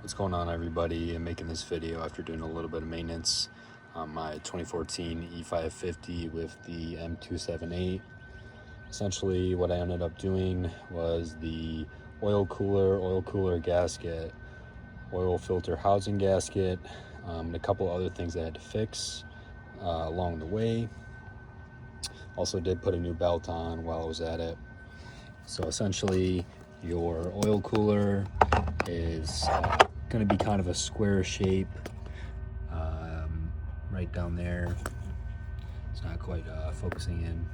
What's going on, everybody? I'm making this video after doing a little bit of maintenance on my 2014 E550 with the M278. Essentially what I ended up doing was the oil cooler gasket, oil filter housing gasket, and a couple other things I had to fix along the way. Also did put a new belt on while I was at it. So essentially your oil cooler is going to be kind of a square shape right down there. It's not quite focusing in.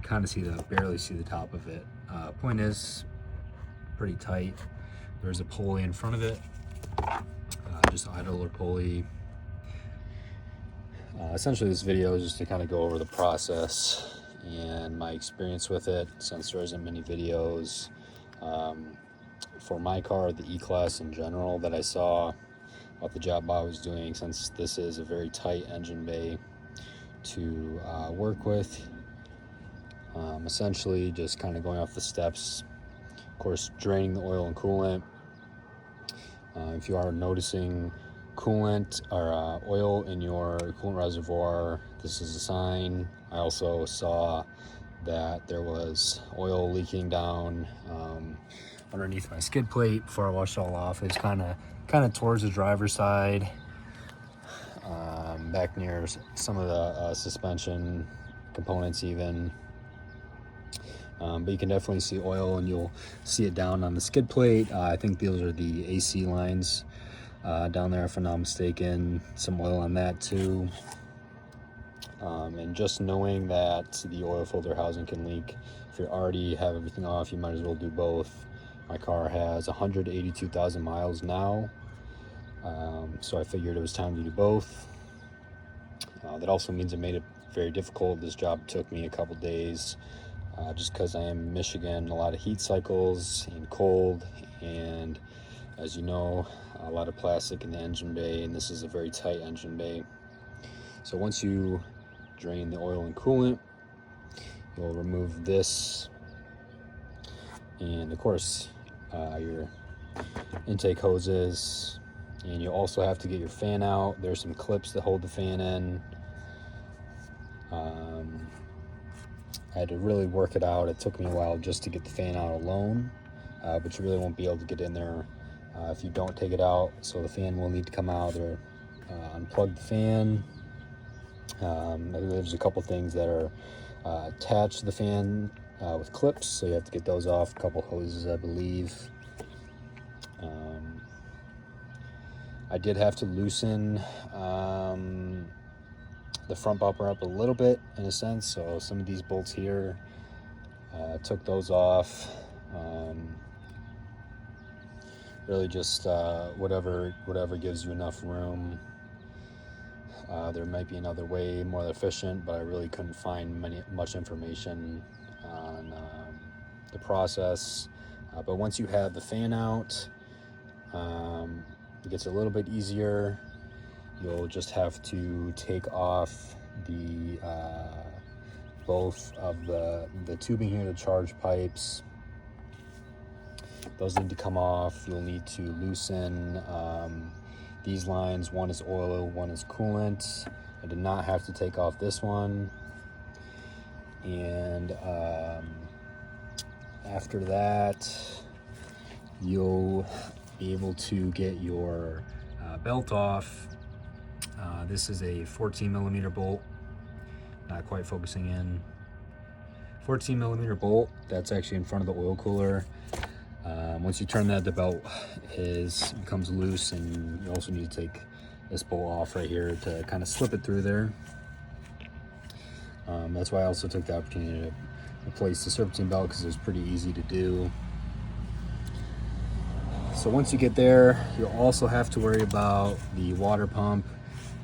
Kind of barely see the top of it. Point is, pretty tight. There's a pulley in front of it, just idler pulley. Essentially this video is just to kind of go over the process and my experience with it, since there isn't many videos for my car, the E-Class in general, that I saw what the job I was doing, since this is a very tight engine bay to work with. Essentially just kind of going off the steps, of course draining the oil and coolant. If you are noticing coolant or oil in your coolant reservoir, this is a sign. I also saw that there was oil leaking down underneath my skid plate before I washed it all off. It's kind of towards the driver's side, back near some of the suspension components even. But you can definitely see oil, and you'll see it down on the skid plate. I think those are the AC lines down there, if I'm not mistaken. Some oil on that too. And just knowing that the oil filter housing can leak, if you already have everything off, you might as well do both. My car has 182,000 miles now, so I figured it was time to do both. That also means it made it very difficult. This job took me a couple days, just because I am in Michigan, a lot of heat cycles and cold, and as you know, a lot of plastic in the engine bay, and this is a very tight engine bay. So once you drain the oil and coolant, you'll remove this, and of course your intake hoses, and you'll also have to get your fan out. There's some clips that hold the fan in. I had to really work it out. It took me a while just to get the fan out alone, but you really won't be able to get in there if you don't take it out. So the fan will need to come out, or unplug the fan. There's a couple things that are attached to the fan with clips, so you have to get those off. A couple hoses, I believe. I did have to loosen the front bumper up a little bit, in a sense, so some of these bolts here, took those off. Really just whatever gives you enough room. There might be another way more efficient, but I really couldn't find much information on the process. But once you have the fan out, it gets a little bit easier. You'll just have to take off the both of the tubing here, the charge pipes. Those need to come off. You'll need to loosen these lines. One is oil, one is coolant. I did not have to take off this one. And after that, you'll be able to get your belt off. This is a 14 millimeter bolt, not quite focusing in. 14 millimeter bolt, that's actually in front of the oil cooler. Once you turn that, the belt becomes loose, and you also need to take this bolt off right here to kind of slip it through there. That's why I also took the opportunity to replace the Serpentine belt, because it was pretty easy to do. So once you get there, you'll also have to worry about the water pump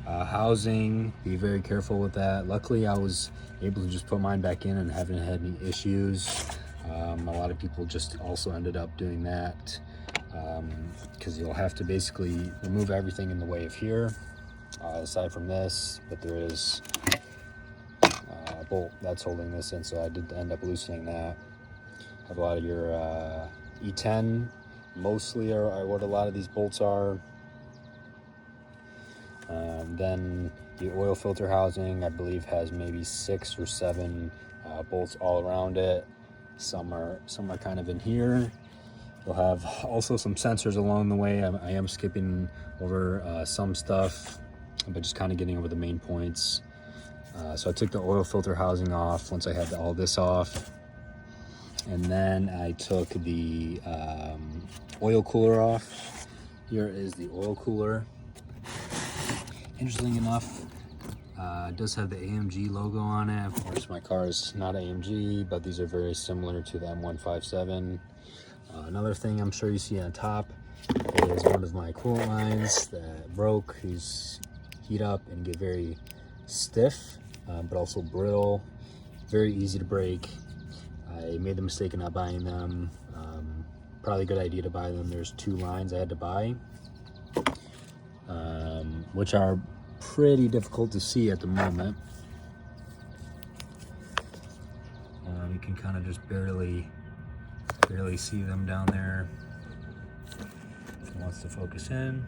housing. Be very careful with that. Luckily, I was able to just put mine back in and haven't had any issues. A lot of people just also ended up doing that, because you'll have to basically remove everything in the way of here, aside from this, but there is a bolt that's holding this in, so I did end up loosening that. Have a lot of your E10 mostly are what a lot of these bolts are. Then the oil filter housing, I believe, has maybe 6 or 7 bolts all around it. Some are kind of in here. You'll have also some sensors along the way. I am skipping over some stuff, but just kind of getting over the main points. So I took the oil filter housing off once I had all this off. And then I took the oil cooler off. Here is the oil cooler. Interesting enough, it does have the AMG logo on it. Of course, my car is not AMG, but these are very similar to the M157. Another thing I'm sure you see on top is one of my coolant lines that broke. These heat up and get very stiff, but also brittle. Very easy to break. I made the mistake of not buying them. Probably a good idea to buy them. There's 2 lines I had to buy, which are pretty difficult to see at the moment. You can kind of just barely see them down there. If it wants to focus in.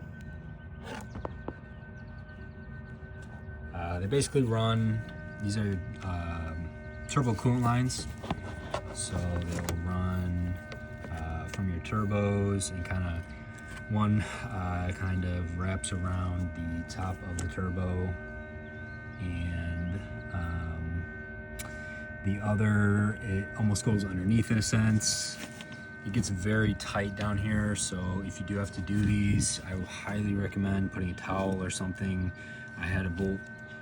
They basically run, these are turbo coolant lines. So they'll run from your turbos, and one kind of wraps around the top of the turbo, and the other, it almost goes underneath in a sense. It gets very tight down here, so if you do have to do these, I would highly recommend putting a towel or something. I had a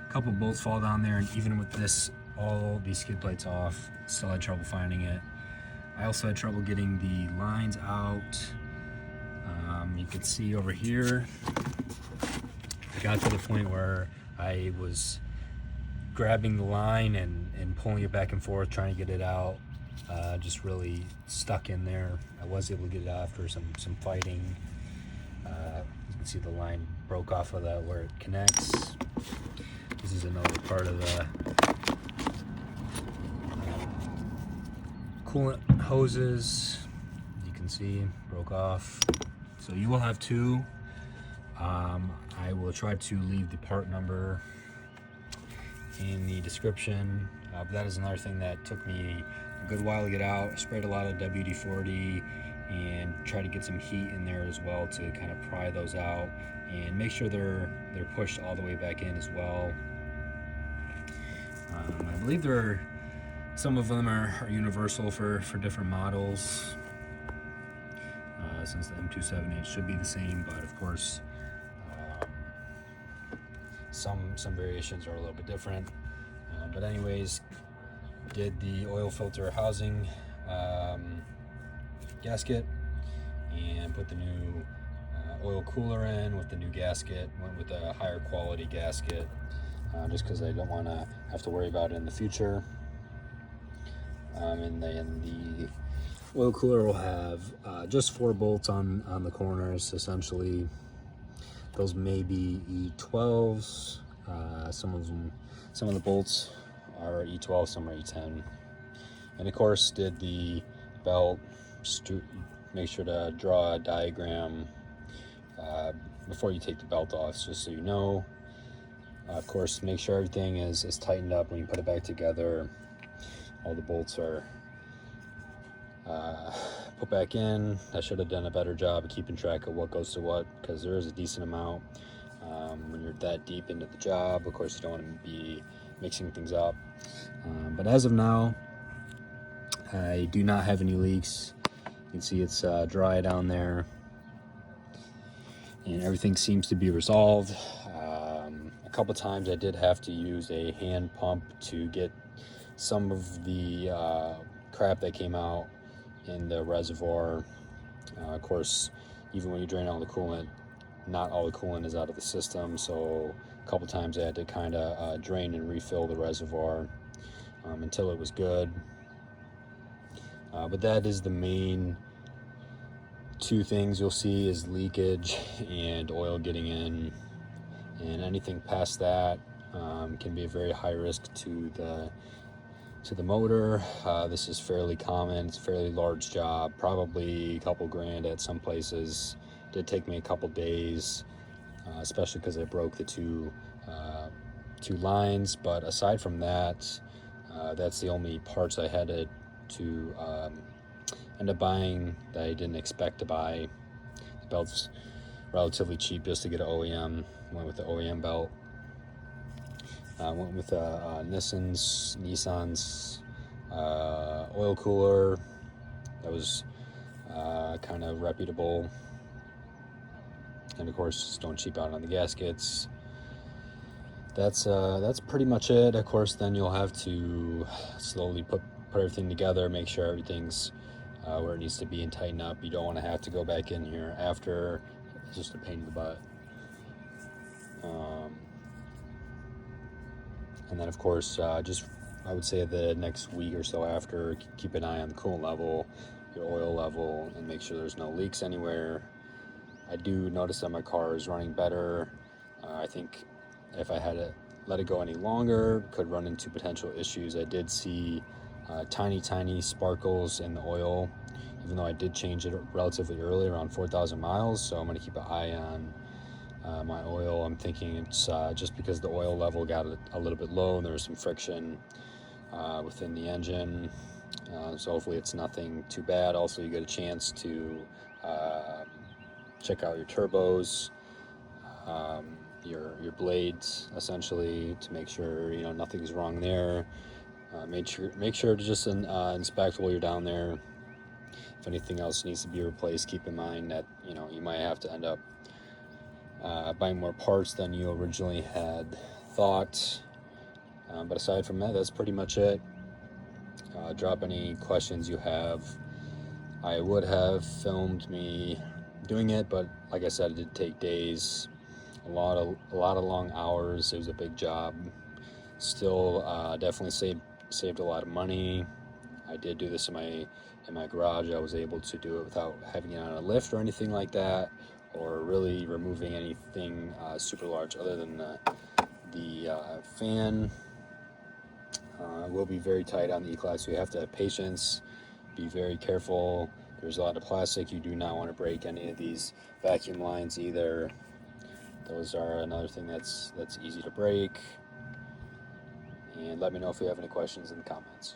couple bolts fall down there, and even with this, all these skid plates off, still had trouble finding it. I also had trouble getting the lines out. You can see over here, I got to the point where I was grabbing the line and pulling it back and forth, trying to get it out. Just really stuck in there. I was able to get it out after some fighting. You can see the line broke off of that where it connects. This is another part of the coolant hoses. You can see broke off. So you will have 2. I will try to leave the part number in the description. But that is another thing that took me a good while to get out. I sprayed a lot of WD-40 and try to get some heat in there as well to kind of pry those out and make sure they're pushed all the way back in as well. I believe some of them are universal for different models. Since the M278 should be the same, but of course some variations are a little bit different. But anyways, did the oil filter housing gasket and put the new oil cooler in with the new gasket. Went with a higher quality gasket just because I don't want to have to worry about it in the future. And then the oil cooler will have just 4 bolts on the corners. Essentially, those may be E12s. Some of the bolts are E12, some are E10. And of course, did the belt. Make sure to draw a diagram before you take the belt off, just so you know. Of course, make sure everything is tightened up when you put it back together. All the bolts are put back in. I should have done a better job of keeping track of what goes to what, because there is a decent amount. When you're that deep into the job, of course, you don't want to be mixing things up. But as of now, I do not have any leaks. You can see it's dry down there, and everything seems to be resolved. A couple times I did have to use a hand pump to get some of the crap that came out in the reservoir. Of course, even when you drain all the coolant, not all the coolant is out of the system, so a couple times I had to kind of drain and refill the reservoir until it was good. But that is the main 2 things you'll see, is leakage and oil getting in, and anything past that can be a very high risk to the To the motor, this is fairly common. It's a fairly large job, probably a couple grand at some places. Did take me a couple days, especially because I broke the two lines. But aside from that, that's the only parts I had to end up buying that I didn't expect to buy. The belt's relatively cheap just to get an OEM. Went with the OEM belt. Went with a Nissens oil cooler that was kind of reputable, and of course just don't cheap out on the gaskets. That's pretty much it. Of course, then you'll have to slowly put everything together, make sure everything's where it needs to be and tighten up. You don't want to have to go back in here after. It's just a pain in the butt. And then of course, just I would say the next week or so after, keep an eye on the coolant level, your oil level, and make sure there's no leaks anywhere. I do notice that my car is running better. I think if I had to let it go any longer, could run into potential issues. I did see tiny sparkles in the oil, even though I did change it relatively early, around 4,000 miles. So I'm going to keep an eye on my oil. I'm thinking it's just because the oil level got a little bit low and there was some friction within the engine. So hopefully it's nothing too bad. Also, you get a chance to check out your turbos, your blades, essentially, to make sure nothing's wrong there. Make sure to just inspect while you're down there. If anything else needs to be replaced, keep in mind that you might have to end up buying more parts than you originally had thought. But aside from that, that's pretty much it. Drop any questions you have. I would have filmed me doing it, but like I said, it did take days, a lot of long hours. It was a big job. Still, definitely saved a lot of money. I did do this in my garage. I was able to do it without having it on a lift or anything like that, or really removing anything super large other than the fan. Will be very tight on the E-Class, so you have to have patience, be very careful. There's a lot of plastic. You do not want to break any of these vacuum lines either. Those are another thing that's easy to break. And let me know if you have any questions in the comments.